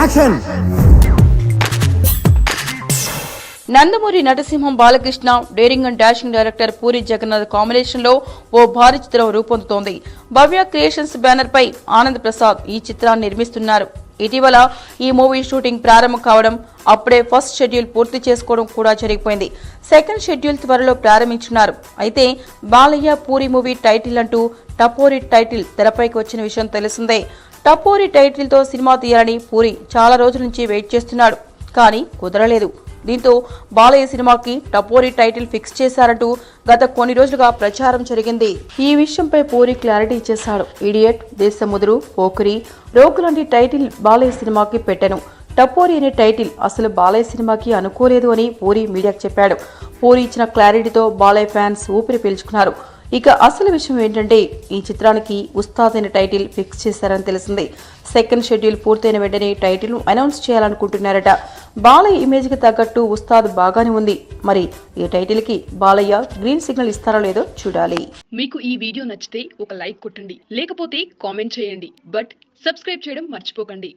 Action. Nandamuri నటసింహం Balakrishna daring and dashing director Puri Jagannadh combination లో ఓ భారీ చిత్రం రూపొందుతోంది. భవ్య క్రియేషన్స్ బ్యానర్ పై ఆనంద్ ప్రసాద్ ఈ చిత్రాన్ని నిర్మిస్తున్నారు. ఇటీవల ఈ మూవీ షూటింగ్ ప్రారంభం కావడం, అప్పుడే ఫస్ట్ షెడ్యూల్ పూర్తి చేసుకోవడం కూడా జరిగిపోయింది. సెకండ్ షెడ్యూల్ త్వరలో ప్రారంభించున్నారు. అయితే బాలయ్య పూరి మూవీ టైటిల్ అంటూ టపోరి టైటిల్ తెరపైకి వచ్చిన విషయం తెలిసిందే. టపోరి టైటిల్ తో సినిమా తీయాలని పూరి చాలా రోజుల నుంచి వెయిట్ చేస్తున్నాడు. కానీ కుదరలేదు. దీంతో బాలయ్య సినిమాకి టపోరి టైటిల్ ఫిక్స్ చేశారంటూ గత కొన్ని రోజులుగా ప్రచారం జరిగింది. ఈ విషయంపై పూరి క్లారిటీ ఇచ్చేశాడు. ఇడియట్, దేశముదురు, పోకిరి, రోకు లాంటి టైటిల్ బాలయ్య సినిమాకి పెట్టాను. టపోరి అనే టైటిల్ అసలు బాలయ్య సినిమాకి అనుకోలేదు అని పూరి మీడియాకు చెప్పాడు. పూరి ఇచ్చిన క్లారిటీతో బాలయ్య ఫ్యాన్స్ ఊపిరి పీల్చుకున్నారు. ఇక అసలు విషయం ఏంటంటే ఈ చిత్రానికి ఉస్తాద్ అనే టైటిల్ ఫిక్స్ చేశారని తెలిసింది. సెకండ్ షెడ్యూల్ పూర్తయిన వెంటనే టైటిల్ అనౌన్స్ చేయాలనుకుంటున్నారట. బాలయ్య ఇమేజ్ కి తగ్గట్టు ఉస్తాద్ బాగానే ఉంది. మరి ఈ టైటిల్ కి బాలయ్య గ్రీన్ సిగ్నల్ ఇస్తారో లేదో చూడాలి. మీకు ఈ వీడియో నచ్చితే ఒక లైక్ కొట్టండి, లేకపోతే కామెంట్ చేయండి. బట్ సబ్స్క్రైబ్ చేయడం మర్చిపోకండి.